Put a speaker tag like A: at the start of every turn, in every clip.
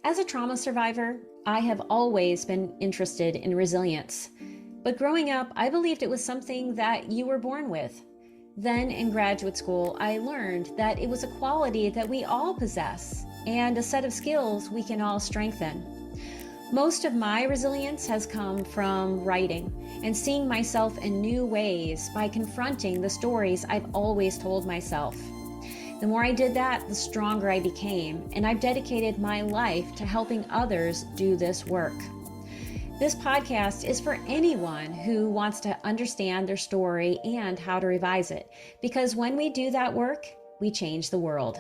A: As a trauma survivor, I have always been interested in resilience. But growing up, I believed it was something that you were born with. Then in graduate school, I learned that it was a quality that we all possess and a set of skills we can all strengthen. Most of my resilience has come from writing and seeing myself in new ways by confronting the stories I've always told myself. The more I did that, the stronger I became, and I've dedicated my life to helping others do this work. This podcast is for anyone who wants to understand their story and how to revise it, because when we do that work, we change the world.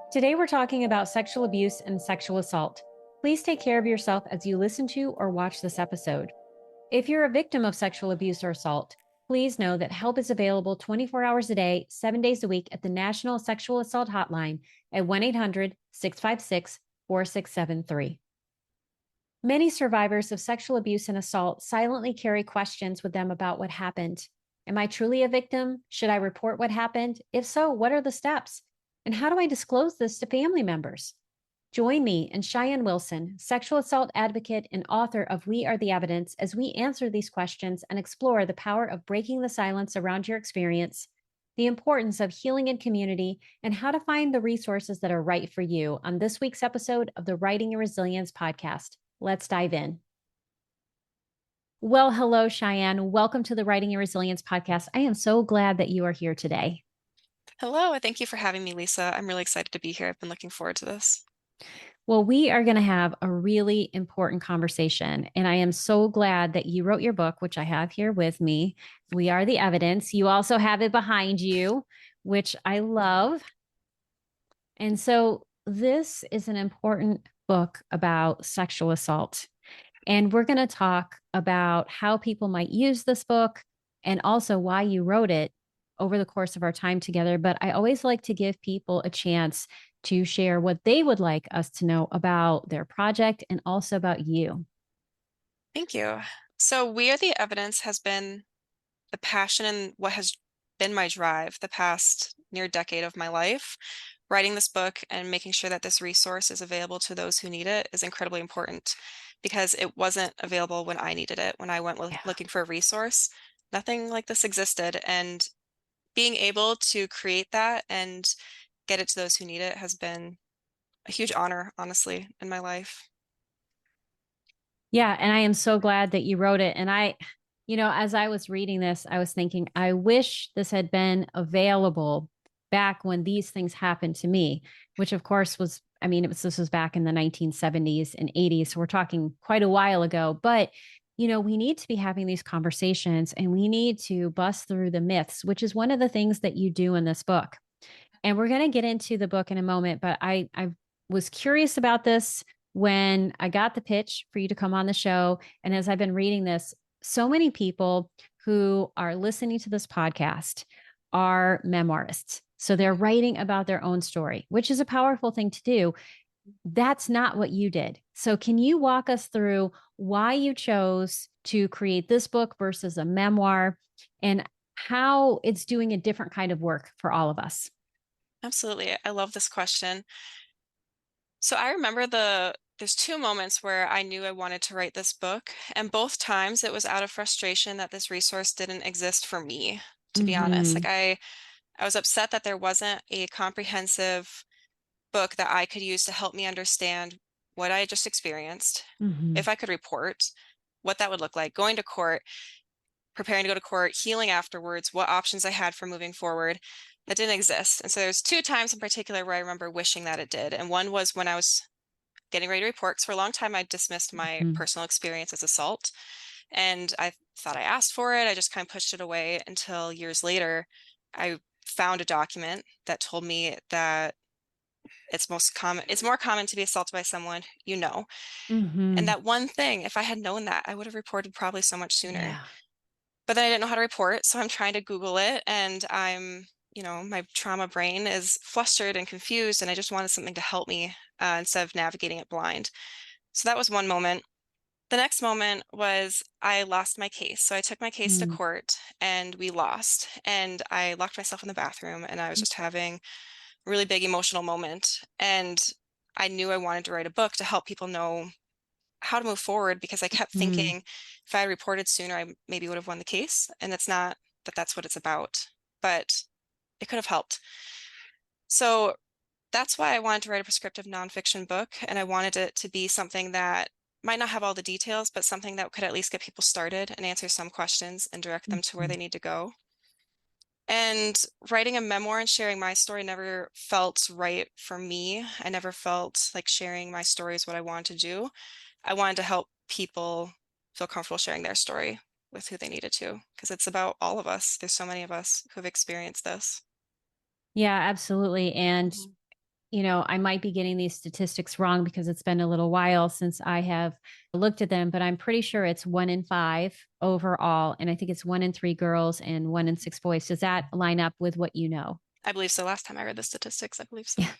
A: Today we're talking about sexual abuse and sexual assault. Please take care of yourself as you listen to or watch this episode. If you're a victim of sexual abuse or assault, please know that help is available 24 hours a day, 7 days a week at the National Sexual Assault Hotline at 1-800-656-4673. Many survivors of sexual abuse and assault silently carry questions with them about what happened. Am I truly a victim? Should I report what happened? If so, what are the steps? And how do I disclose this to family members? Join me and Cheyenne Wilson, sexual assault advocate and author of We Are the Evidence, as we answer these questions and explore the power of breaking the silence around your experience, the importance of healing in community, and how to find the resources that are right for you on this week's episode of the Writing and Resilience podcast. Let's dive in. Well, hello, Cheyenne. Welcome to the Writing and Resilience podcast. I am so glad that you are here today.
B: Hello, thank you for having me, Lisa. I'm really excited to be here. I've been looking forward to this.
A: Well, we are going to have a really important conversation. And I am so glad that you wrote your book, which I have here with me. We Are the Evidence. You also have it behind you, which I love. And so this is an important book about sexual assault. And we're going to talk about how people might use this book and also why you wrote it over the course of our time together. But I always like to give people a chance to share what they would like us to know about their project and also about you.
B: Thank you. So, We Are the Evidence has been the passion and what has been my drive the past near decade of my life. Writing this book and making sure that this resource is available to those who need it is incredibly important because it wasn't available when I needed it. When I went looking for a resource, nothing like this existed. And being able to create that and get it to those who need it has been a huge honor, honestly, in my life.
A: Yeah. And I am so glad that you wrote it. And as I was reading this, I was thinking, I wish this had been available back when these things happened to me, which of course this was back in the 1970s and 80s. So we're talking quite a while ago, but we need to be having these conversations and we need to bust through the myths, which is one of the things that you do in this book. And we're going to get into the book in a moment, but I was curious about this when I got the pitch for you to come on the show. And as I've been reading this, so many people who are listening to this podcast are memoirists. So they're writing about their own story, which is a powerful thing to do. That's not what you did. So can you walk us through why you chose to create this book versus a memoir and how it's doing a different kind of work for all of us?
B: Absolutely. I love this question. So I remember there's two moments where I knew I wanted to write this book, and both times it was out of frustration that this resource didn't exist for me, to be honest.
A: Mm-hmm.
B: Like I was upset that there wasn't a comprehensive book that I could use to help me understand what I had just experienced,
A: Mm-hmm.
B: if I could report, what that would look like, going to court, preparing to go to court, healing afterwards, what options I had for moving forward. That didn't exist. And so there's two times in particular where I remember wishing that it did. And one was when I was getting ready to report. Because for a long time, I dismissed my
A: Mm-hmm.
B: personal experience as assault. And I thought I asked for it. I just kind of pushed it away until years later, I found a document that told me that it's more common to be assaulted by someone you know. And
A: Mm-hmm.
B: that one thing, if I had known that, I would have reported probably so much sooner.
A: Yeah.
B: But then I didn't know how to report, so I'm trying to Google it, and my trauma brain is flustered and confused, and I just wanted something to help me instead of navigating it blind. So that was one moment. The next moment was I lost my case. So I took my case to
A: Mm-hmm.
B: court and we lost. And I locked myself in the bathroom and I was just having really big emotional moment. And I knew I wanted to write a book to help people know how to move forward, because I kept
A: Mm,
B: thinking if I had reported sooner, I maybe would have won the case. And it's not that that's what it's about, but it could have helped. So that's why I wanted to write a prescriptive nonfiction book. And I wanted it to be something that might not have all the details, but something that could at least get people started and answer some questions and direct them to where
A: mhm,
B: they need to go. And writing a memoir and sharing my story never felt right for me. I never felt like sharing my story is what I wanted to do. I wanted to help people feel comfortable sharing their story with who they needed to, because it's about all of us. There's so many of us who have experienced this.
A: yeah, absolutely. And
B: Mhm.
A: I might be getting these statistics wrong because it's been a little while since I have looked at them, but I'm pretty sure it's 1 in 5 overall. And I think it's 1 in 3 girls and 1 in 6 boys. Does that line up with what you know?
B: I believe so. Last time I read the statistics, I believe so.
A: Yeah.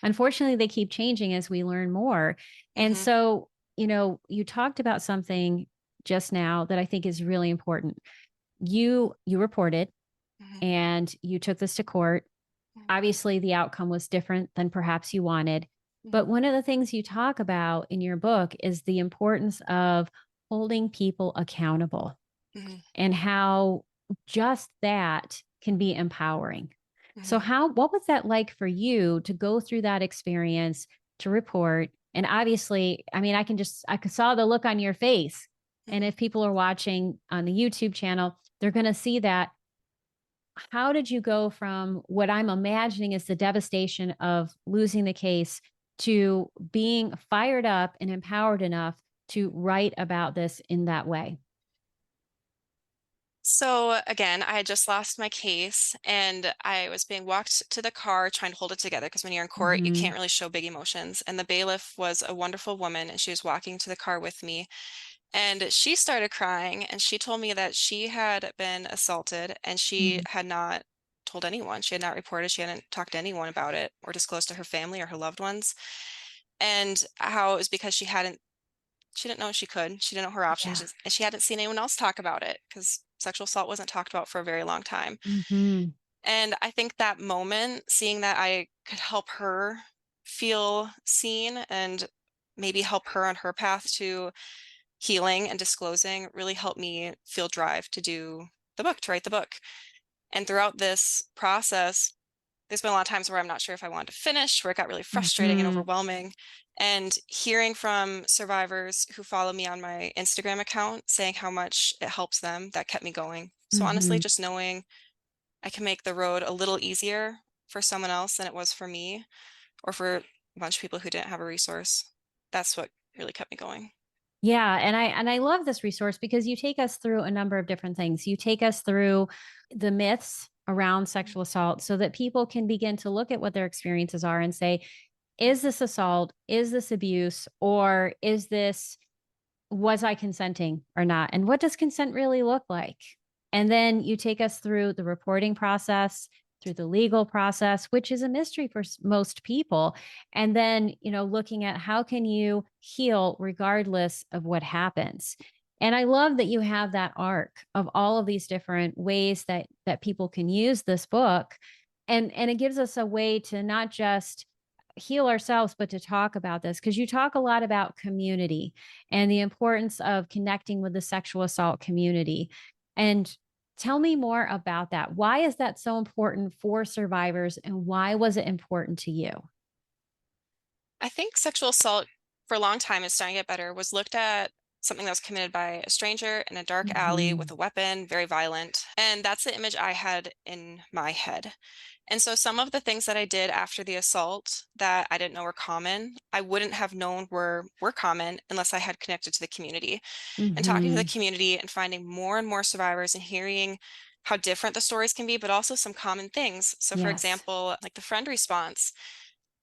A: Unfortunately, they keep changing as we learn more. And
B: Hmm.
A: so, you talked about something just now that I think is really important. You reported
B: Hmm.
A: and you took this to court. Obviously, the outcome was different than perhaps you wanted. But
B: Hmm.
A: one of the things you talk about in your book is the importance of holding people accountable
B: Hmm.
A: and how just that can be empowering. So,
B: Hmm.
A: what was that like for you to go through that experience, to report? And obviously, I mean, I saw the look on your face. And
B: Hmm.
A: if people are watching on the YouTube channel, they're going to see that. How did you go from what I'm imagining is the devastation of losing the case to being fired up and empowered enough to write about this in that way?
B: So again, I had just lost my case and I was being walked to the car trying to hold it together, because when you're in court, you
A: Hmm.
B: can't really show big emotions. And the bailiff was a wonderful woman and she was walking to the car with me. And she started crying and she told me that she had been assaulted and she
A: Hmm.
B: had not told anyone. She had not reported, she hadn't talked to anyone about it or disclosed to her family or her loved ones. And how it was because she didn't know she could. She didn't know her options,
A: Yeah.
B: and she hadn't seen anyone else talk about it because sexual assault wasn't talked about for a very long time.
A: Hmm.
B: And I think that moment, seeing that I could help her feel seen and maybe help her on her path to healing and disclosing, really helped me feel drive to do the book, to write the book. And throughout this process, there's been a lot of times where I'm not sure if I wanted to finish, where it got really frustrating and
A: Hmm.
B: overwhelming. And hearing from survivors who follow me on my Instagram account saying how much it helps them, that kept me going. So honestly,
A: Hmm.
B: just knowing I can make the road a little easier for someone else than it was for me, or for a bunch of people who didn't have a resource, that's what really kept me going.
A: Yeah, and I love this resource because you take us through a number of different things. You take us through the myths around sexual assault so that people can begin to look at what their experiences are and say, is this assault? Is this abuse? Or was I consenting or not? And what does consent really look like? And then you take us through the reporting process, through the legal process, which is a mystery for most people. And then, looking at how can you heal regardless of what happens. And I love that you have that arc of all of these different ways that people can use this book. And it gives us a way to not just heal ourselves, but to talk about this because you talk a lot about community and the importance of connecting with the sexual assault community. And tell me more about that. Why is that so important for survivors and why was it important to you?
B: I think sexual assault for a long time, is starting to get better, was looked at something that was committed by a stranger in a dark alley with
A: Hmm.
B: a weapon, very violent. And that's the image I had in my head. And so some of the things that I did after the assault that I didn't know were common, I wouldn't have known were common unless I had connected to the community. And talking to the
A: Hmm.
B: community and finding more and more survivors and hearing how different the stories can be, but also some common things. So for
A: Yes.
B: example, like the friend response,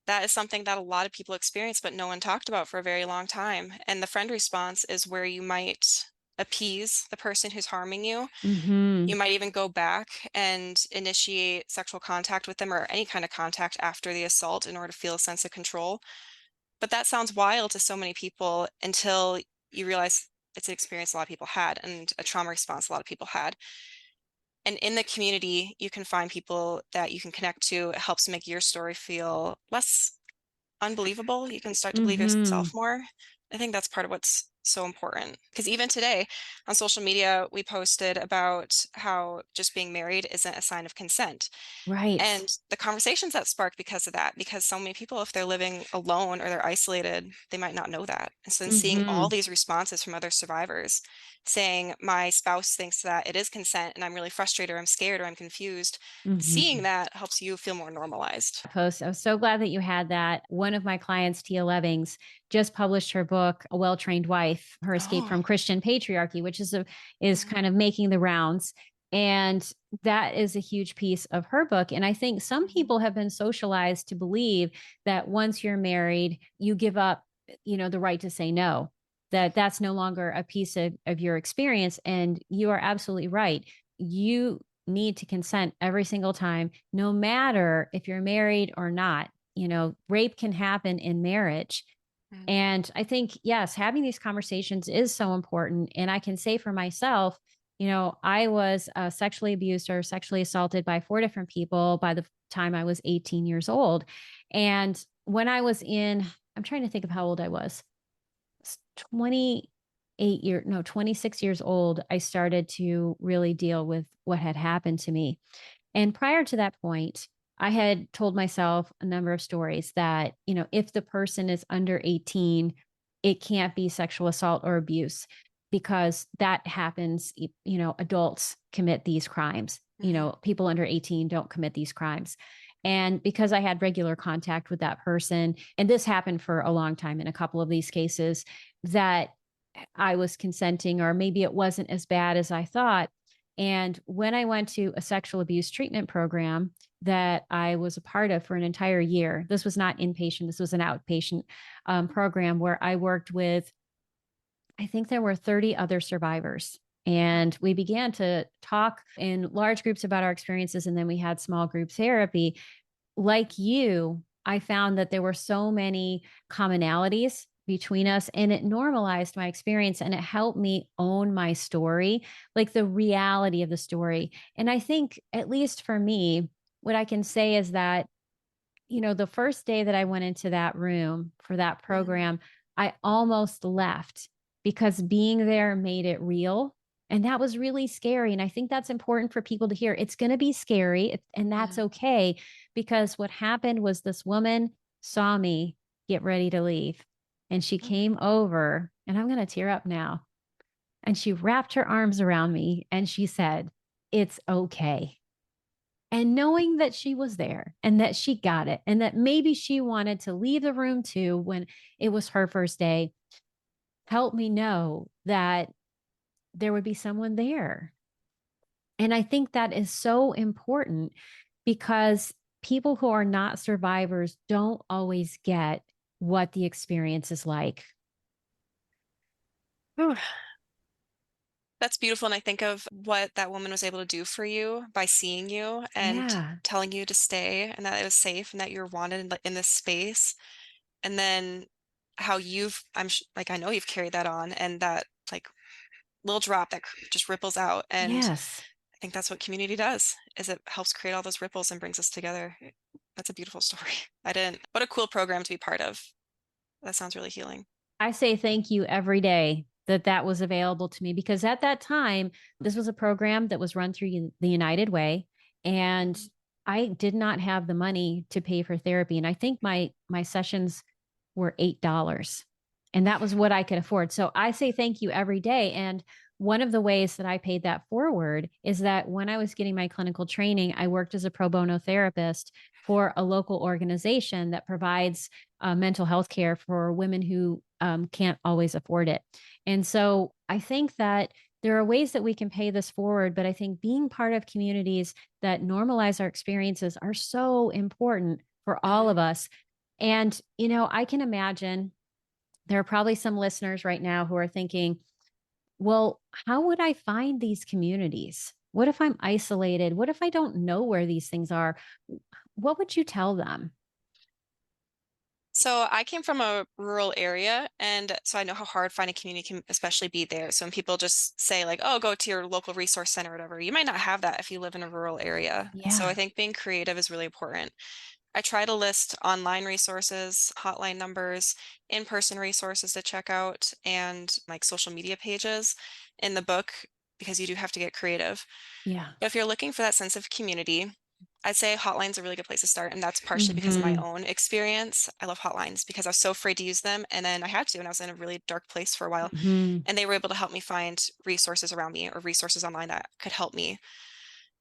B: that is something that a lot of people experience, but no one talked about for a very long time. And the friend response is where you might appease the person who's harming you.
A: Hmm.
B: You might even go back and initiate sexual contact with them or any kind of contact after the assault in order to feel a sense of control. But that sounds wild to so many people until you realize it's an experience a lot of people had and a trauma response a lot of people had. And in the community, you can find people that you can connect to. It helps make your story feel less unbelievable. You can start to believe
A: Mm-hmm.
B: yourself more. I think that's part of what's so important. Because even today on social media, we posted about how just being married isn't a sign of consent.
A: Right.
B: And the conversations that spark because of that, because so many people, if they're living alone or they're isolated, they might not know that. And so then seeing all
A: Mm-hmm.
B: these responses from other survivors saying, my spouse thinks that it is consent and I'm really frustrated or I'm scared or I'm confused, seeing
A: Mm-hmm.
B: that helps you feel more normalized.
A: Post. I was so glad that you had that. One of my clients, Tia Levings, just published her book, A Well-Trained Wife, Her Escape
B: Oh,
A: from Christian Patriarchy, which is
B: mhm,
A: kind of making the rounds. And that is a huge piece of her book. And I think some
B: mhm,
A: people have been socialized to believe that once you're married, you give up, the right to say no, that that's no longer a piece of your experience. And you are absolutely right. You need to consent every single time, no matter if you're married or not. Rape can happen in marriage.
B: mhm,
A: And I think, yes, having these conversations is so important. And I can say for myself, I was sexually abused or sexually assaulted by 4 different people by the time I was 18 years old. And when I was I'm trying to think of how old I was, 26 years old, I started to really deal with what had happened to me. And prior to that point, I had told myself a number of stories that, if the person is under 18, it can't be sexual assault or abuse because that happens. Adults commit these crimes.
B: mhm,
A: People under 18 don't commit these crimes. And because I had regular contact with that person, and this happened for a long time in a couple of these cases, that I was consenting, or maybe it wasn't as bad as I thought. And when I went to a sexual abuse treatment program that I was a part of for an entire year, this was not inpatient, this was an outpatient program where I worked with, I think there were 30 other survivors. And we began to talk in large groups about our experiences. And then we had small group therapy. Like you, I found that there were so many commonalities between us, and it normalized my experience and it helped me own my story, like the reality of the story. And I think, at least for me, what I can say is that, the first day that I went into that room for that
B: mhm,
A: program, I almost left because being there made it real. And that was really scary. And I think that's important for people to hear. It's going to be scary, and that's
B: mhm,
A: okay, because what happened was this woman saw me get ready to leave, and she
B: mhm.
A: came over, and I'm going to tear up now. And she wrapped her arms around me and she said, "It's okay." And knowing that she was there and that she got it, and that maybe she wanted to leave the room too when it was her first day, helped me know that there would be someone there. And I think that is so important, because people who are not survivors don't always get what the experience is like.
B: Whew. That's beautiful. And I think of what that woman was able to do for you by seeing you and
A: Yeah.
B: telling you to stay and that it was safe and that you're wanted in this space. And then how like, I know you've carried that on and that like little drop that just ripples out. And
A: Yes.
B: I think that's what community does, is it helps create all those ripples and brings us together. That's a beautiful story. What a cool program to be part of. That sounds really healing.
A: I say thank you every day that that was available to me, because at that time, this was a program that was run through the United Way, and
B: Mhm.
A: I did not have the money to pay for therapy. And I think my sessions were $8, and that was what I could afford. So I say thank you every day. And one of the ways that I paid that forward is that when I was getting my clinical training, I worked as a pro bono therapist for a local organization that provides mental health care for women who can't always afford it. And so I think that there are ways that we can pay this forward, but I think being part of communities that normalize our experiences are so important for all
B: Mhm.
A: of us. And, I can imagine there are probably some listeners right now who are thinking, well, how would I find these communities? What if I'm isolated? What if I don't know where these things are? What would you tell them?
B: So I came from a rural area, and so I know how hard finding community can especially be there. So when people just say like, "Oh, go to your local resource center," or whatever, you might not have that if you live in a rural area. So I
A: Yeah.
B: think being creative is really important. I try to list online resources, hotline numbers, in-person resources to check out, and like social media pages in the book because you do have to get creative.
A: Yeah.
B: But if you're looking for that sense of community, I'd say hotline's a really good place to start. And that's partially because of my
A: Hmm.
B: own experience. I love hotlines because I was so afraid to use them. And then I had to, and I was in a really dark place for a while.
A: Hmm.
B: And they were able to help me find resources around me or resources online that could help me.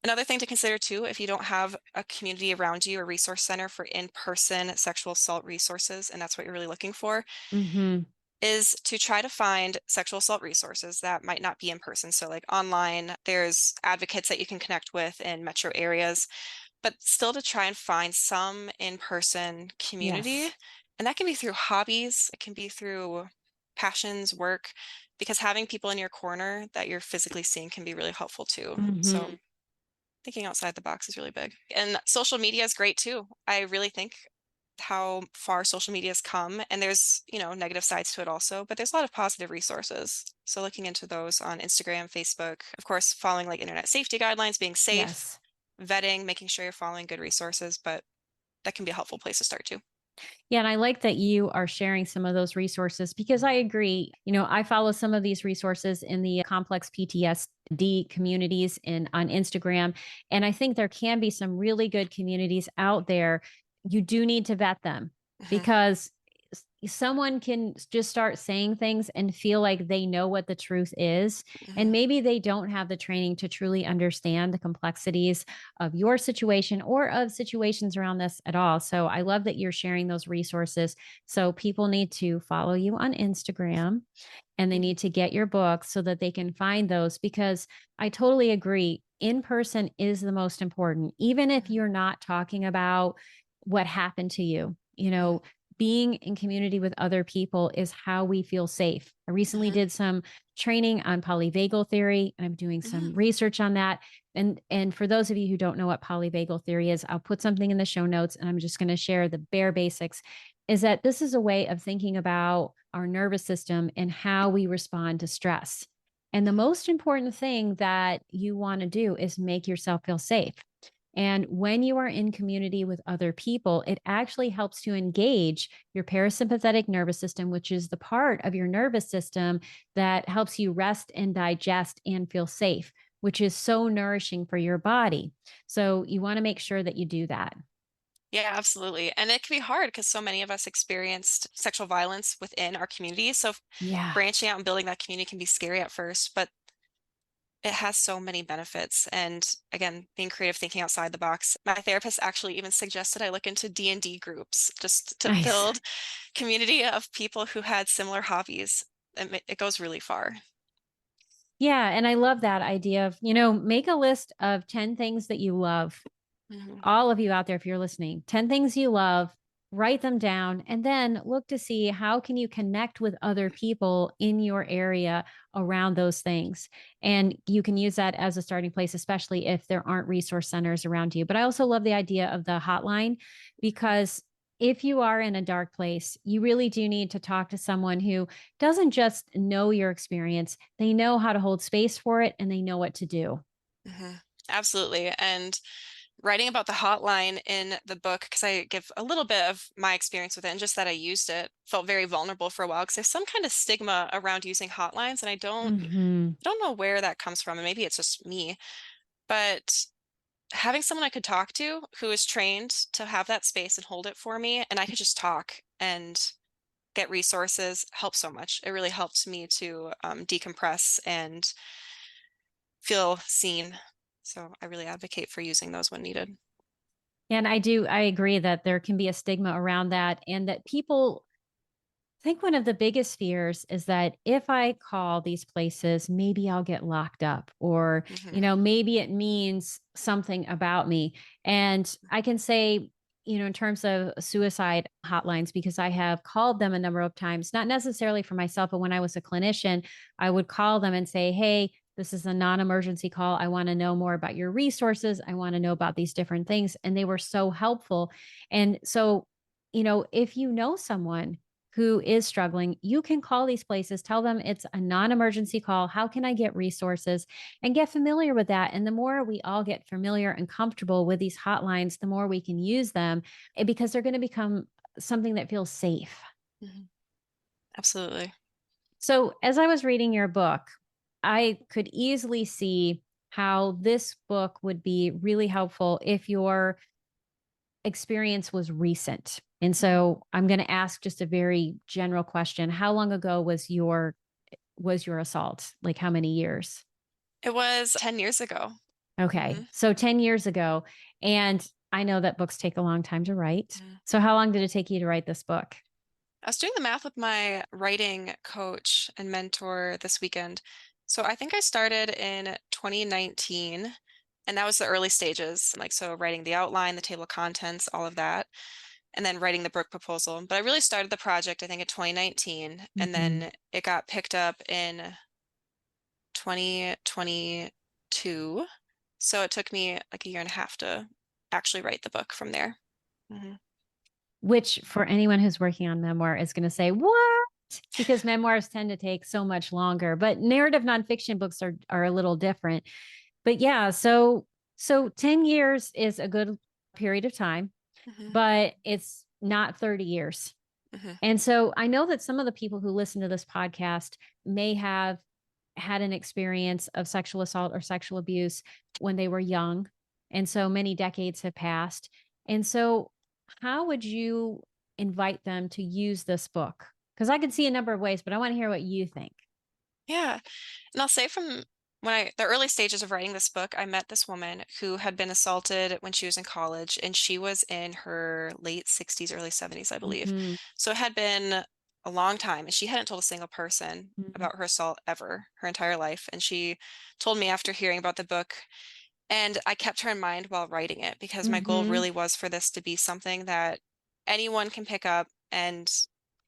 B: Another thing to consider too, if you don't have a community around you, a resource center for in-person sexual assault resources, and that's what you're really looking for,
A: Hmm.
B: is to try to find sexual assault resources that might not be in person. So like online, there's advocates that you can connect with in metro areas, but still to try and find some in-person community.
A: Yes.
B: And that can be through hobbies, it can be through passions, work, because having people in your corner that you're physically seeing can be really helpful too. So
A: Hmm.
B: thinking outside the box is really big. And social media is great too. I really think how far social media has come, and there's, negative sides to it also, but there's a lot of positive resources. So looking into those on Instagram, Facebook, of course, following like internet safety guidelines, being safe,
A: Yes.
B: vetting, making sure you're following good resources, but that can be a helpful place to start too.
A: Yeah, and I like that you are sharing some of those resources because I agree. I follow some of these resources in the complex PTSD communities in on Instagram, and I think there can be some really good communities out there. You do need to vet them
B: Hmm.
A: because someone can just start saying things and feel like they know what the truth is, and
B: Hmm.
A: maybe they don't have the training to truly understand the complexities of your situation or of situations around this at all. So I love that you're sharing those resources. So people need to follow you on Instagram and they need to get your book so that they can find those because I totally agree. In person is the most important, even if
B: Hmm.
A: you're not talking about what happened to you. Being in community with other people is how we feel safe. I recently
B: Hmm.
A: did some training on polyvagal theory and I'm doing some
B: Hmm.
A: research on that. And for those of you who don't know what polyvagal theory is, I'll put something in the show notes and I'm just going to share the bare basics is that this is a way of thinking about our nervous system and how we respond to stress. And the most important thing that you want to do is make yourself feel safe. And when you are in community with other people, it actually helps to engage your parasympathetic nervous system, which is the part of your nervous system that helps you rest and digest and feel safe, which is so nourishing for your body. So you want to make sure that you do that.
B: Yeah, absolutely. And it can be hard because so many of us experienced sexual violence within our community. So
A: Yeah.
B: branching out and building that community can be scary at first, but it has so many benefits. And again, being creative, thinking outside the box. My therapist actually even suggested I look into D&D groups just to
A: Nice.
B: build community of people who had similar hobbies. It goes really far.
A: Yeah. And I love that idea of, make a list of 10 things that you love,
B: Mhm.
A: all of you out there, if you're listening, 10 things you love, write them down, and then look to see how can you connect with other people in your area around those things. And you can use that as a starting place, especially if there aren't resource centers around you. But I also love the idea of the hotline because if you are in a dark place, you really do need to talk to someone who doesn't just know your experience, they know how to hold space for it and they know what to do.
B: Mhm. Absolutely. And writing about the hotline in the book, because I give a little bit of my experience with it and just that I used it, felt very vulnerable for a while because there's some kind of stigma around using hotlines, and
A: Hmm.
B: I don't know where that comes from, and maybe it's just me, but having someone I could talk to who is trained to have that space and hold it for me, and I could just talk and get resources helps so much. It really helped me to decompress and feel seen. So I really advocate for using those when needed.
A: And I agree that there can be a stigma around that, and that people think one of the biggest fears is that if I call these places, maybe I'll get locked up, or,
B: Hmm.
A: maybe it means something about me. And I can say, in terms of suicide hotlines, because I have called them a number of times, not necessarily for myself, but when I was a clinician, I would call them and say, hey, this is a non emergency call. I want to know more about your resources. I want to know about these different things. And they were so helpful. And so if you know someone who is struggling, you can call these places, tell them it's a non emergency call. How can I get resources and get familiar with that? And the more we all get familiar and comfortable with these hotlines, the more we can use them because they're going to become something that feels safe.
B: Mhm. Absolutely.
A: So, as I was reading your book, I could easily see how this book would be really helpful if your experience was recent. And
B: Mhm.
A: so I'm going to ask just a very general question. How long ago was your assault? Like how many years?
B: It was 10 years ago.
A: Okay.
B: Mhm.
A: So 10 years ago. And I know that books take a long time to write.
B: Mhm.
A: So how long did it take you to write this book?
B: I was doing the math with my writing coach and mentor this weekend. So I think I started in 2019, and that was the early stages, like so writing the outline, the table of contents, all of that, and then writing the book proposal. But I really started the project, I think, in 2019, and
A: Hmm.
B: then it got picked up in 2022. So it took me like a year and a half to actually write the book from there. Hmm.
A: Which for anyone who's working on memoir is going to say, what? Because memoirs tend to take so much longer, but narrative nonfiction books are a little different. But yeah, so 10 years is a good period of time,
B: Hmm.
A: but it's not 30 years.
B: Hmm.
A: And so I know that some of the people who listen to this podcast may have had an experience of sexual assault or sexual abuse when they were young. And so many decades have passed. And so, how would you invite them to use this book? Because I could see a number of ways, but I want to hear what you think.
B: Yeah. And I'll say from the early stages of writing this book, I met this woman who had been assaulted when she was in college, and she was in her late 60s, early 70s, I believe.
A: Hmm.
B: So it had been a long time, and she hadn't told a single person
A: Hmm.
B: about her assault ever, her entire life. And she told me after hearing about the book, and I kept her in mind while writing it because my goal
A: Hmm.
B: really was for this to be something that anyone can pick up and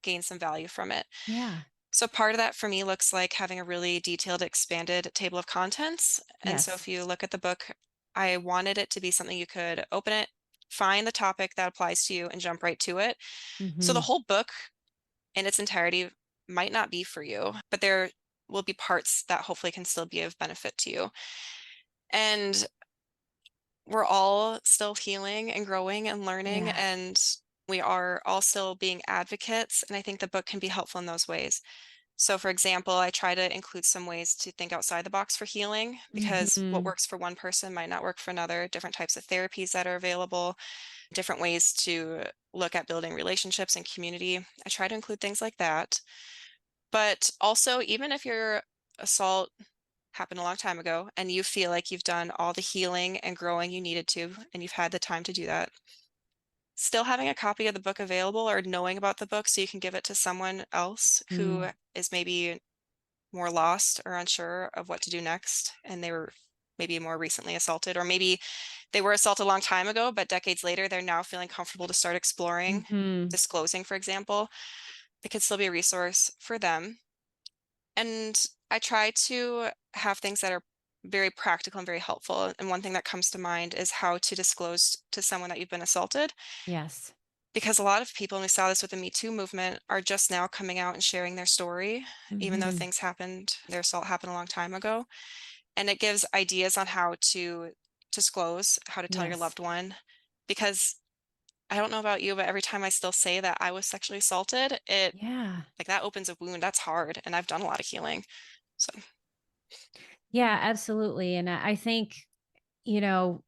B: gain some value from it.
A: Yeah.
B: So part of that for me looks like having a really detailed, expanded table of contents. And so
A: Yes.
B: if you look at the book, I wanted it to be something you could open it, find the topic that applies to you, and jump right to it. So the
A: Hmm.
B: whole book in its entirety might not be for you, but there will be parts that hopefully can still be of benefit to you. And we're all still healing and growing and learning,
A: Yeah.
B: and we are all still being advocates. And I think the book can be helpful in those ways. So, for example, I try to include some ways to think outside the box for healing because what
A: Hmm.
B: works for one person might not work for another, different types of therapies that are available, different ways to look at building relationships and community. I try to include things like that. But also, even if your assault happened a long time ago and you feel like you've done all the healing and growing you needed to, and you've had the time to do that, still having a copy of the book available or knowing about the book so you can give it to someone else who
A: Hmm.
B: is maybe more lost or unsure of what to do next, and they were maybe more recently assaulted, or maybe they were assaulted a long time ago, but decades later, they're now feeling comfortable to start exploring,
A: Hmm.
B: disclosing, for example. It could still be a resource for them. And I try to have things that are very practical and very helpful. And one thing that comes to mind is how to disclose to someone that you've been assaulted.
A: Yes.
B: Because a lot of people, and we saw this with the Me Too movement, are just now coming out and sharing their story, even though
A: Hmm.
B: things happened, their assault happened a long time ago. And it gives ideas on how to disclose, how to tell your
A: Yes.
B: loved one. Because I don't know about you, but every time I still say that I was sexually assaulted, it
A: Yeah.
B: like that opens a wound. That's hard. And I've done a lot of healing. So,
A: Yeah, absolutely. And I think,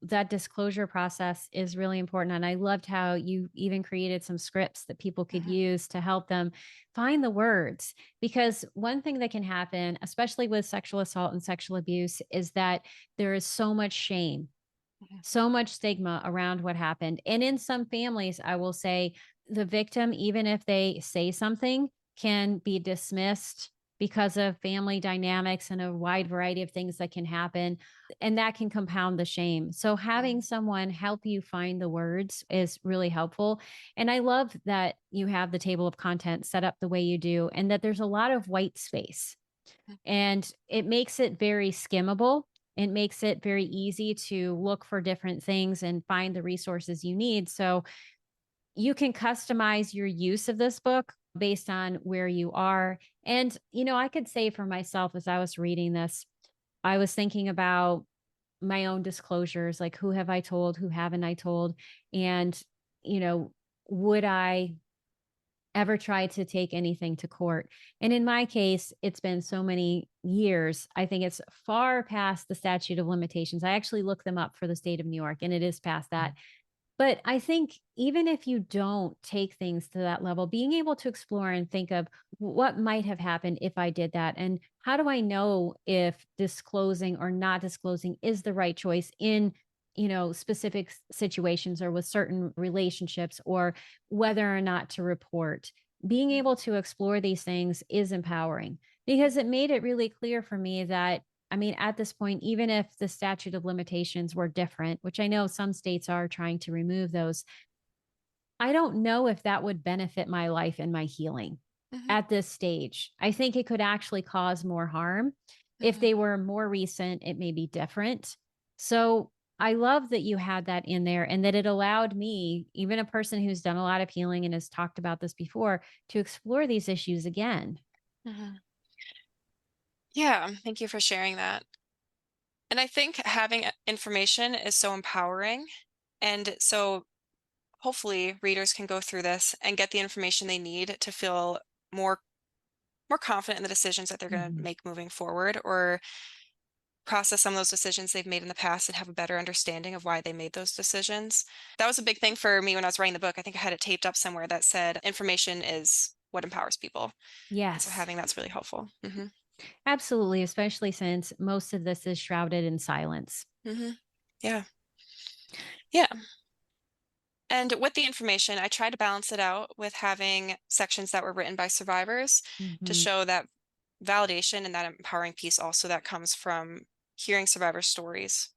A: that disclosure process is really important. And I loved how you even created some scripts that people could
B: mhm,
A: use to help them find the words. Because one thing that can happen, especially with sexual assault and sexual abuse, is that there is so much shame,
B: mhm,
A: so much stigma around what happened. And in some families, I will say the victim, even if they say something, can be dismissed because of family dynamics and a wide variety of things that can happen. And that can compound the shame. So, having
B: mhm,
A: someone help you find the words is really helpful. And I love that you have the table of content set up the way you do, and that there's a lot of white space,
B: mhm,
A: and it makes it very skimmable. It makes it very easy to look for different things and find the resources you need. So, you can customize your use of this book based on where you are. And, I could say for myself as I was reading this, I was thinking about my own disclosures, like who have I told, who haven't I told? And, you know, would I ever try to take anything to court? And in my case, it's been so many years. I think it's far past the statute of limitations. I actually looked them up for the state of New York, and it is past that. But I think even if you don't take things to that level, being able to explore and think of what might have happened if I did that, and how do I know if disclosing or not disclosing is the right choice in, specific situations or with certain relationships, or whether or not to report. Being able to explore these things is empowering, because it made it really clear for me that, I mean, at this point, even if the statute of limitations were different, which I know some states are trying to remove those, I don't know if that would benefit my life and my healing
B: Mhm,
A: at this stage. I think it could actually cause more harm. If
B: mhm.
A: they were more recent, it may be different. So I love that you had that in there, and that it allowed me, even a person who's done a lot of healing and has talked about this before, to explore these issues again.
B: Mhm. Yeah, thank you for sharing that. And I think having information is so empowering. And so hopefully readers can go through this and get the information they need to feel more more confident in the decisions that they're going to
A: Mhm.
B: make moving forward, or process some of those decisions they've made in the past and have a better understanding of why they made those decisions. That was a big thing for me when I was writing the book. I think I had it taped up somewhere that said information is what empowers people. And so
A: Yes.
B: having that's really helpful.
A: Absolutely, especially since most of this is shrouded in silence.
B: Hmm. Yeah. Yeah. And with the information, I tried to balance it out with having sections that were written by survivors to
A: Mhm.
B: show that validation and that empowering piece also that comes from hearing survivor stories.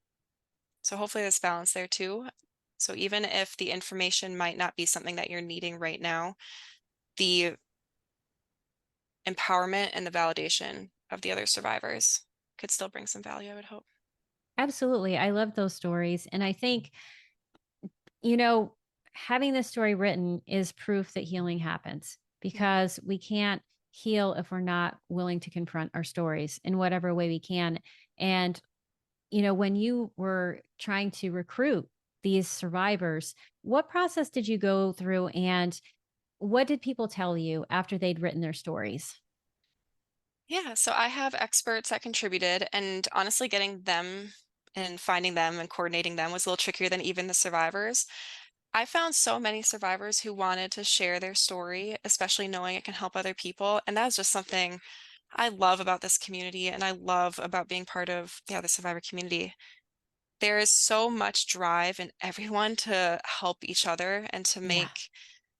B: So hopefully there's balance there too. So even if the information might not be something that you're needing right now, the empowerment and the validation of the other survivors could still bring some value, I would hope.
A: Absolutely. I love those stories. And I think, you know, having this story written is proof that healing happens,
B: Mhm.
A: because we can't heal if we're not willing to confront our stories in whatever way we can. And, when you were trying to recruit these survivors, what process did you go through, and what did people tell you after they'd written their stories?
B: Yeah, so I have experts that contributed, and honestly, getting them and finding them and coordinating them was a little trickier than even the survivors. I found so many survivors who wanted to share their story, especially knowing it can help other people. And that's just something I love about this community and I love about being part of, yeah, the survivor community. There is so much drive in everyone to help each other and to
A: Yeah.
B: make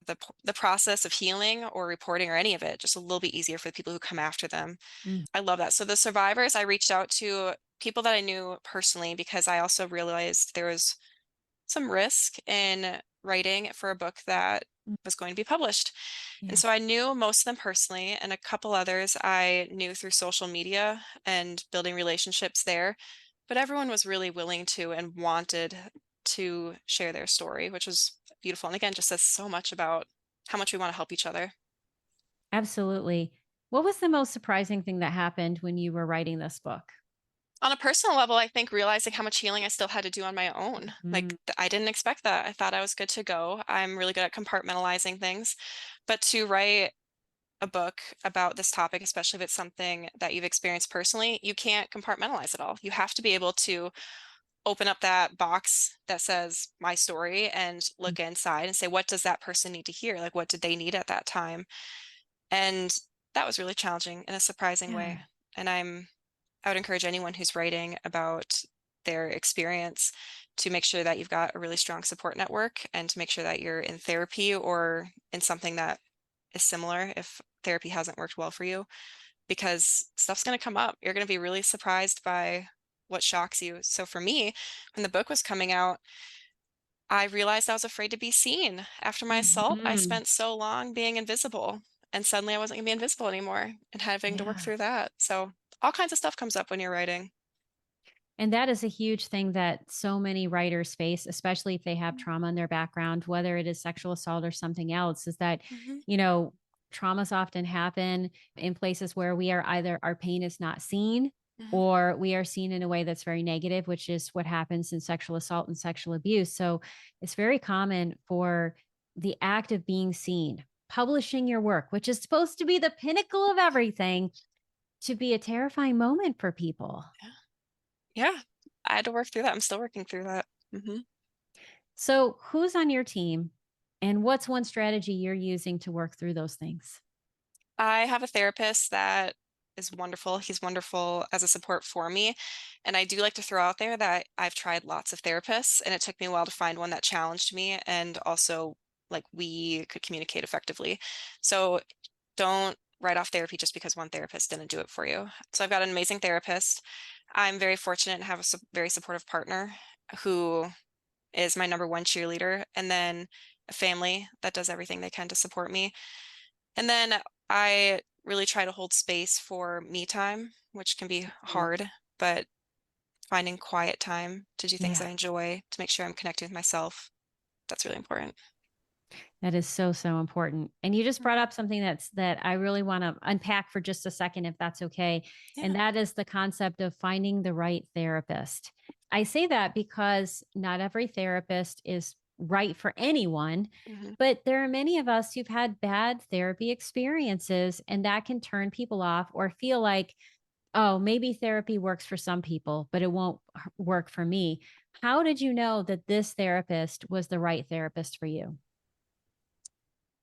B: the process of healing or reporting or any of it just a little bit easier for the people who come after them.
A: Mm.
B: I love that. So the survivors, I reached out to people that I knew personally because I also realized there was some risk in writing for a book that
A: Mm.
B: was going to be published. And
A: Yeah.
B: so I knew most of them personally, and a couple others I knew through social media and building relationships there. But everyone was really willing to and wanted to share their story, which was beautiful. And again, just says so much about how much we want to help each other.
A: Absolutely. What was the most surprising thing that happened when you were writing this book?
B: On a personal level, I think realizing how much healing I still had to do on my own.
A: Mm.
B: Like, I didn't expect that. I thought I was good to go. I'm really good at compartmentalizing things. But to write a book about this topic, especially if it's something that you've experienced personally, you can't compartmentalize it all. You have to be able to open up that box that says my story and
A: Mm.
B: look inside and say, what does that person need to hear? Like, what did they need at that time? And that was really challenging in a surprising way.
A: Yeah.
B: And I would encourage anyone who's writing about their experience to make sure that you've got a really strong support network and to make sure that you're in therapy or in something that is similar if therapy hasn't worked well for you, because stuff's going to come up. You're going to be really surprised by what shocks you. So for me, when the book was coming out, I realized I was afraid to be seen. After my assault, I
A: Mhm.
B: spent so long being invisible, and suddenly I wasn't going to be invisible anymore and having to work
A: Yeah.
B: through that. So all kinds of stuff comes up when you're writing.
A: And that is a huge thing that so many writers face, especially if they have trauma in their background, whether it is sexual assault or something else, is that,
B: Mm-hmm.
A: you know, traumas often happen in places where we are either our pain is not seen
B: Mm-hmm.
A: or we are seen in a way that's very negative, which is what happens in sexual assault and sexual abuse. So it's very common for the act of being seen, publishing your work, which is supposed to be the pinnacle of everything, to be a terrifying moment for people.
B: Yeah, I had to work through that. I'm still working through that.
A: So, who's on your team and what's one strategy you're using to work through those things?
B: I have a therapist that is wonderful. He's wonderful as a support for me. And I do like to throw out there that I've tried lots of therapists, and it took me a while to find one that challenged me and also like we could communicate effectively. So don't write off therapy just because one therapist didn't do it for you. So I've got an amazing therapist. I'm very fortunate and have a very supportive partner who is my number one cheerleader, and then a family that does everything they can to support me. And then I really try to hold space for me time, which can be
A: Mm.
B: hard, but finding quiet time to do things
A: Yeah.
B: I enjoy, to make sure I'm connecting with myself, that's really important.
A: That is so, so important. And you just brought
B: Mhm.
A: up something that I really want to unpack for just a second, if that's okay. And
B: Yeah.
A: that is the concept of finding the right therapist. I say that because not every therapist is right for anyone,
B: Hmm.
A: but there are many of us who've had bad therapy experiences, and that can turn people off or feel like, oh, maybe therapy works for some people, but it won't work for me. How did you know that this therapist was the right therapist for you?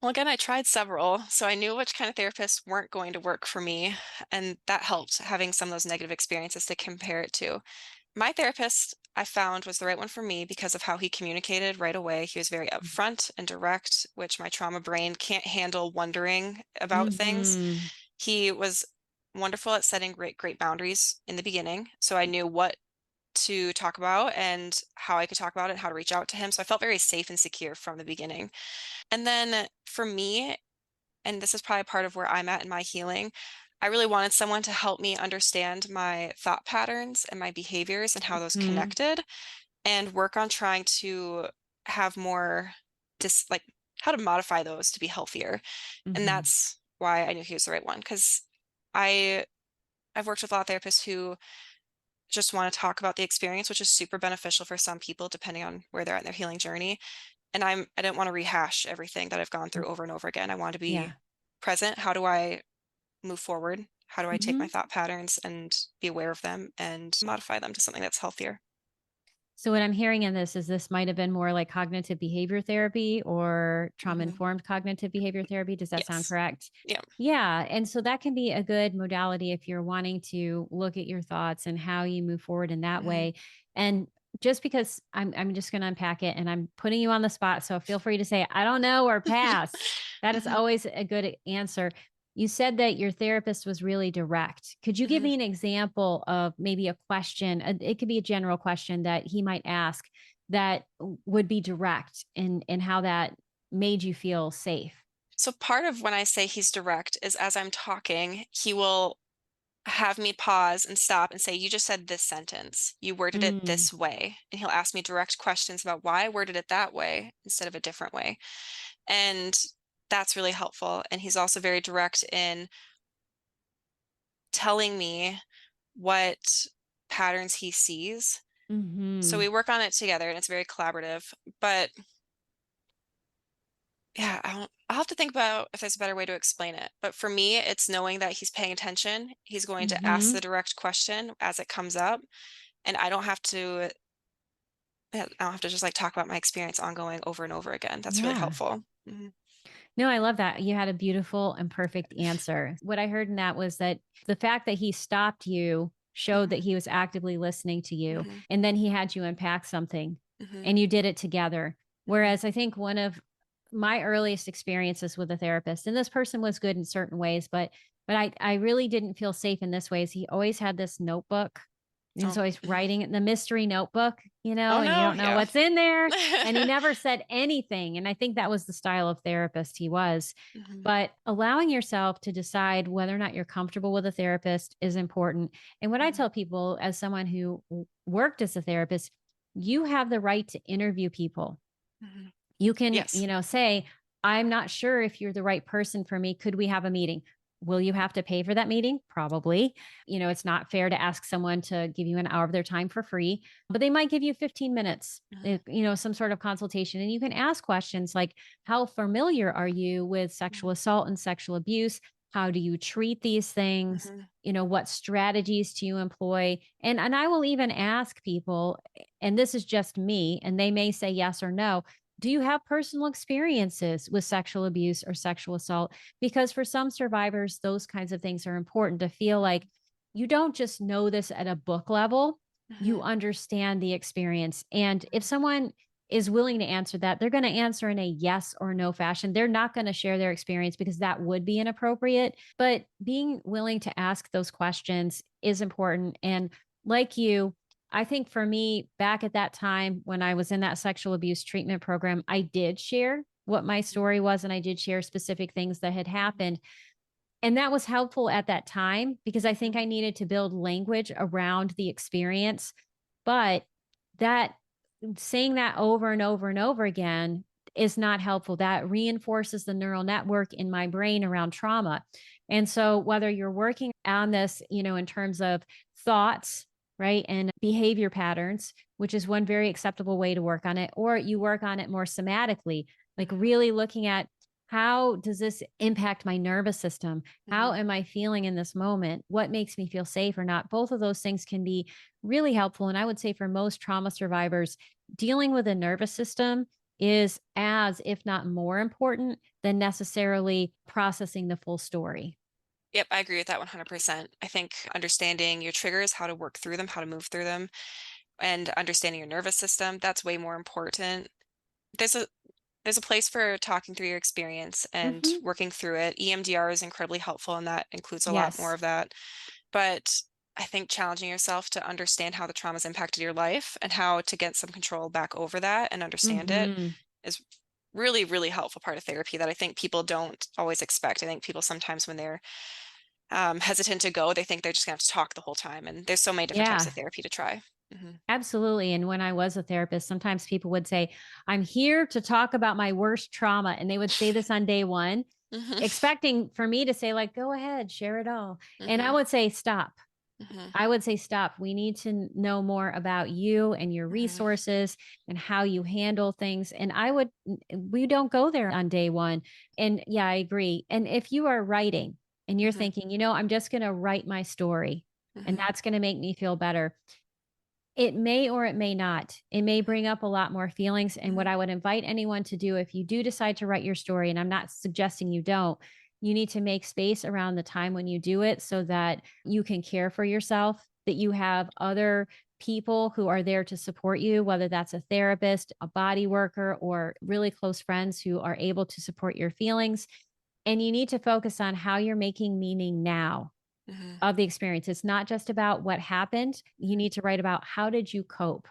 B: Well, again, I tried several, so I knew which kind of therapists weren't going to work for me, and that helped having some of those negative experiences to compare it to. My therapist I found was the right one for me because of how he communicated right away. He was very upfront and direct, which my trauma brain can't handle wondering about things.
A: Hmm.
B: He was wonderful at setting great boundaries in the beginning, so I knew what to talk about and how I could talk about it, how to reach out to him. So I felt very safe and secure from the beginning. And then for me, and this is probably part of where I'm at in my healing, I really wanted someone to help me understand my thought patterns and my behaviors and how those
A: Hmm.
B: connected and work on trying to have more like how to modify those to be healthier. And
A: Hmm.
B: that's why I knew he was the right one because I I've worked with a lot of therapists who just want to talk about the experience, which is super beneficial for some people depending on where they're at in their healing journey. And I didn't want to rehash everything that I've gone through over and over again. I want to be
A: Yeah.
B: present. How do I move forward? How do I take my
A: Hmm.
B: thought patterns and be aware of them and modify them to something that's healthier?
A: So what I'm hearing in this might have been more like cognitive behavior therapy or trauma
B: Hmm.
A: informed cognitive behavior therapy. Does that sound
B: Yes.
A: correct?
B: Yeah.
A: Yeah. And so that can be a good modality if you're wanting to look at your thoughts and how you move forward in that
B: Hmm.
A: way. And just because I'm just going to unpack it and I'm putting you on the spot. So feel free to say, I don't know, or pass. That is
B: Hmm.
A: always a good answer. You said that your therapist was really direct. Could you give
B: Hmm.
A: me an example of maybe a question? It could be a general question that he might ask that would be direct in how that made you feel safe.
B: So part of when I say he's direct is as I'm talking, he will have me pause and stop and say, "You just said this sentence. You worded it
A: Mm,
B: this way." And he'll ask me direct questions about why I worded it that way instead of a different way. And that's really helpful. And he's also very direct in telling me what patterns he sees. So
A: hmm.
B: we work on it together and it's very collaborative. But yeah, I'll have to think about if there's a better way to explain it. But for me, it's knowing that he's paying attention. He's going to ask
A: Hmm.
B: the direct question as it comes up. And I don't have to, yeah, I don't have to just like talk about my experience ongoing over and over again. That's really
A: Yeah.
B: helpful. Hmm.
A: No, I love that. You had a beautiful and perfect answer. What I heard in that was that the fact that he stopped you showed that
B: Hmm.
A: he was actively listening to you.
B: Hmm.
A: And then he had you unpack something
B: Hmm.
A: and you did it together.
B: Hmm.
A: Whereas I think one of my earliest experiences with a therapist, and this person was good in certain ways, but I really didn't feel safe in this way, is he always had this notebook And
B: Oh,
A: so he's
B: mhm.
A: writing in the mystery notebook,
B: Oh,
A: and you
B: no.
A: don't know
B: Yeah.
A: what's in there. And he never said anything. And I think that was the style of therapist he was.
B: Mhm,
A: But allowing yourself to decide whether or not you're comfortable with a therapist is important. And what I
B: mhm,
A: tell people, as someone who worked as a therapist, you have the right to interview people.
B: mhm.
A: You can,
B: Yes.
A: say, I'm not sure if you're the right person for me. Could we have a meeting? Will you have to pay for that meeting? Probably. It's not fair to ask someone to give you an hour of their time for free, but they might give you 15 minutes,
B: Mhm,
A: some sort of consultation. And you can ask questions like, how familiar are you with sexual
B: mhm,
A: assault and sexual abuse? How do you treat these things?
B: mhm,
A: What strategies do you employ? And I will even ask people, and this is just me, and they may say yes or no, do you have personal experiences with sexual abuse or sexual assault? Because for some survivors, those kinds of things are important to feel like you don't just know this at a book level, you
B: mhm,
A: understand the experience. And if someone is willing to answer that, they're going to answer in a yes or no fashion. They're not going to share their experience because that would be inappropriate. But being willing to ask those questions is important. And like you, I think for me, back at that time when I was in that sexual abuse treatment program, I did share what my
B: mhm,
A: story was and I did share specific things that had
B: mhm,
A: happened. And that was helpful at that time because I think
B: mhm.
A: I needed to build language around the experience. But that saying that over and over and over again is not helpful. That reinforces the neural network in my brain around trauma. And so, whether you're working on this, in terms of thoughts, right, and behavior patterns, which is one very acceptable way to work on it, or you work on it more somatically, like
B: Mhm,
A: really looking at how does this impact my nervous system? How
B: mhm.
A: am I feeling in this moment? What makes me feel safe or not? Both of those things can be really helpful. And I would say for most trauma survivors, dealing with the nervous system is as, if not more important than necessarily processing the full story.
B: Yep, I agree with that 100%. I think understanding your triggers, how to work through them, how to move through them, and understanding your nervous system, that's way more important. There's a there's a place for talking through your experience and
A: Hmm.
B: working through it. EMDR is incredibly helpful, and that includes a lot more
A: Yes.
B: of that. But I think challenging yourself to understand how the trauma's impacted your life and how to get some control back over that and understand it
A: Hmm.
B: is really, really helpful part of therapy that I think people don't always expect. I think people sometimes when they're hesitant to go, they think they're just gonna have to talk the whole time, and there's so many different types
A: Yeah.
B: of therapy to try. Mhm.
A: Absolutely. And when I was a therapist, sometimes people would say, I'm here to talk about my worst trauma. And they would say this on day one,
B: Mhm.
A: expecting for me to say, like, go ahead, share it all. And I
B: Mhm.
A: would say, stop.
B: Mhm.
A: I would say, stop. We need to know more about you and your
B: Mhm.
A: resources and how you handle things. And we don't go there on day one. And yeah, I agree. And if you are writing and you're
B: Mhm.
A: thinking, I'm just going to write my story and
B: Mhm.
A: that's going to make me feel better, it may or it may not. It may bring up a lot more feelings. And what
B: Mhm.
A: I would invite anyone to do if you do decide to write your story, and I'm not suggesting you don't, you need to make space around the time when you do it so that you can care for yourself, that you have other people who are there to support you, whether that's a therapist, a body worker, or really close friends who are able to support your feelings. And you need to focus on how you're making meaning now
B: Mhm.
A: of the experience. It's not just about what happened. You
B: Mhm.
A: need to write about how did you cope?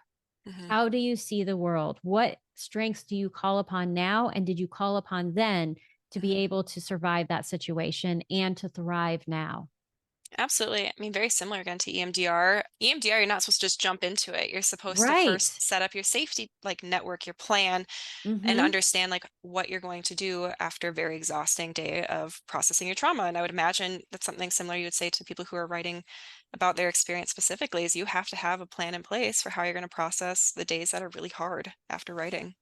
B: Mhm.
A: How do you see the world? What strengths do you call upon now? And did you call upon then to be
B: Mhm.
A: able to survive that situation and to thrive now?
B: Absolutely. I mean, very similar again to EMDR. EMDR, you're not supposed to just jump into it. You're supposed to
A: Right.
B: first set up your safety like network, your plan, and
A: Hmm.
B: understand like what you're going to do after a very exhausting day of processing your trauma. And I would imagine that's something similar you would say to people who are writing about their experience specifically is you have to have a plan in place for how you're going to process the days that are really hard after writing.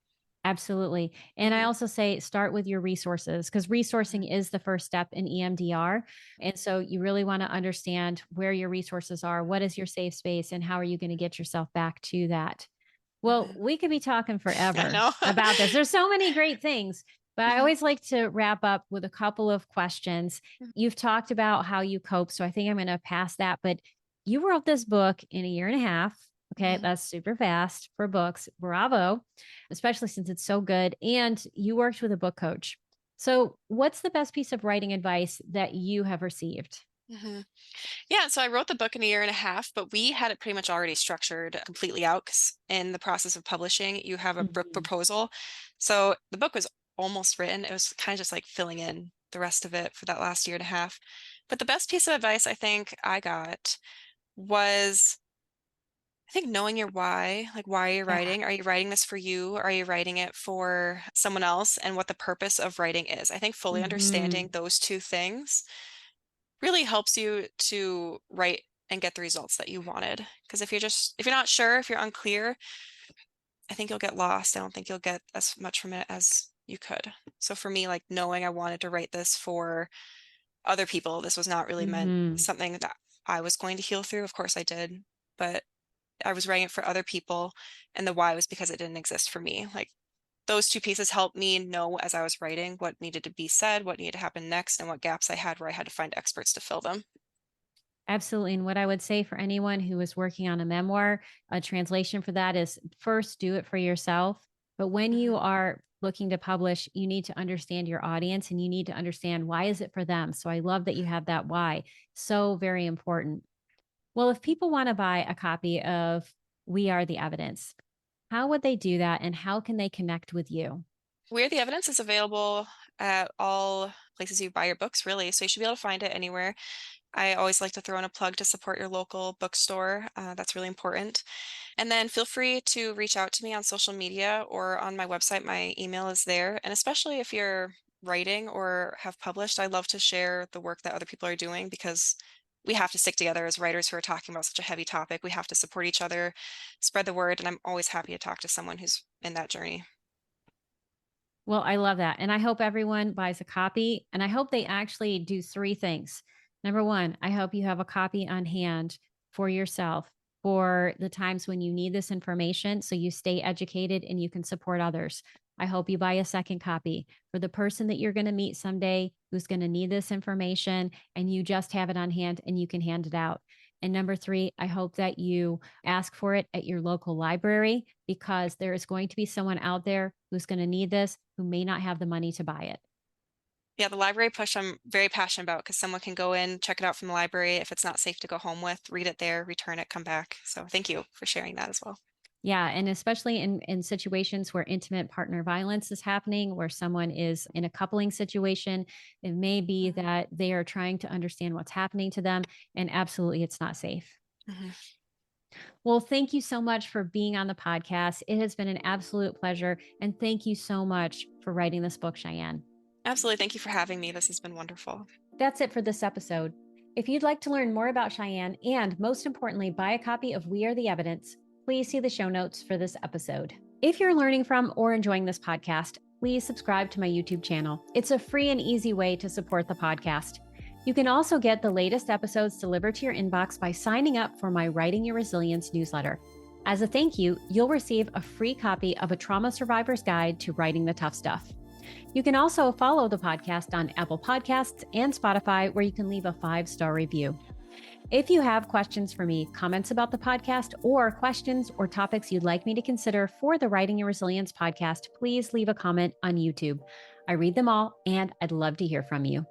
A: Absolutely. And I
B: Mhm.
A: also say start with your resources because
B: Mhm.
A: resourcing is the first step in EMDR. And so you really want to understand where your resources are, what is your safe space, and how are you going to get yourself back to that? Well,
B: Mhm.
A: we could be talking
B: I
A: forever
B: know.
A: about this. There's so many great things, but I
B: Mhm.
A: always like to wrap up with a couple of questions.
B: Mhm.
A: You've talked about how you cope, so I think I'm going to pass that, but you wrote this book in a year and a half. Okay,
B: Mhm.
A: that's super fast for books. Bravo, especially since it's so good. And you worked with a book coach. So, what's the best piece of writing advice that you have received?
B: Mhm. Yeah, so I wrote the book in a year and a half, but we had it pretty much already structured completely out 'cause in the process of publishing, you have a book
A: Mhm.
B: proposal. So the book was almost written. It was kind of just like filling in the rest of it for that last year and a half. But the best piece of advice I think I got was I think knowing your why, like why are you
A: Yeah.
B: writing? Are you writing this for you? Are you writing it for someone else? And what the purpose of writing is. I think fully understanding
A: Mhm.
B: those two things really helps you to write and get the results that you wanted. Because if you're not sure, if you're unclear, I think you'll get lost. I don't think you'll get as much from it as you could. So for me, like knowing I wanted to write this for other people, this was not really meant
A: Mhm.
B: something that I was going to heal through. Of course I did, but I was writing it for other people. And the why was because it didn't exist for me. Like those two pieces helped me know as I was writing what needed to be said, what needed to happen next, and what gaps I had where I had to find experts to fill them.
A: Absolutely. And what I would say for anyone who is working on a memoir, a translation for that is first do it for yourself. But when you
B: Mhm.
A: are looking to publish, you need to understand your audience and you need to understand why is it for them. So I love that you have that why. So very important. Well, if people want to buy a copy of We Are the Evidence, how would they do that and how can they connect with you?
B: Where the Evidence is available at all places you buy your books, really. So you should be able to find it anywhere. I always like to throw in a plug to support your local bookstore. That's really important. And then feel free to reach out to me on social media or on my website. My email is there. And especially if you're writing or have published, I love to share the work that other people are doing because we have to stick together as writers who are talking about such a heavy topic. We have to support each other, spread the word, and I'm always happy to talk to someone who's in that journey.
A: Well, I love that. And I hope everyone buys a copy. And I hope they actually do three things. Number one, I hope you have a copy on hand for yourself for the times when you need this information so you stay educated and you can support others. I hope you buy a second copy for the person that you're going to meet someday who's going to need this information and you just have it on hand and you can hand it out. And number three, I hope that you ask for it at your local library because there is going to be someone out there who's going to need this who may not have the money to buy it.
B: Yeah, the library push I'm very passionate about because someone can go in, check it out from the library. If it's not safe to go home with, read it there, return it, come back. So thank you for sharing that as well.
A: Yeah, and especially in situations where intimate partner violence is happening, where someone is in a coupling situation, it may be
B: Mhm.
A: that they are trying to understand what's happening to them, and absolutely it's not safe.
B: Mhm.
A: Well, thank you so much for being on the podcast. It has been an absolute pleasure, and thank you so much for writing this book, Cheyenne.
B: Absolutely. Thank you for having me. This has been wonderful.
A: That's it for this episode. If you'd like to learn more about Cheyenne and, most importantly, buy a copy of We Are the Evidence, please see the show notes for this episode. If you're learning from or enjoying this podcast, please subscribe to my YouTube channel. It's a free and easy way to support the podcast. You can also get the latest episodes delivered to your inbox by signing up for my Writing Your Resilience newsletter. As a thank you, you'll receive a free copy of A Trauma Survivor's Guide to Writing the Tough Stuff. You can also follow the podcast on Apple Podcasts and Spotify, where you can leave a 5-star review. If you have questions for me, comments about the podcast, or questions or topics you'd like me to consider for the Writing Your Resilience podcast, please leave a comment on YouTube. I read them all, and I'd love to hear from you.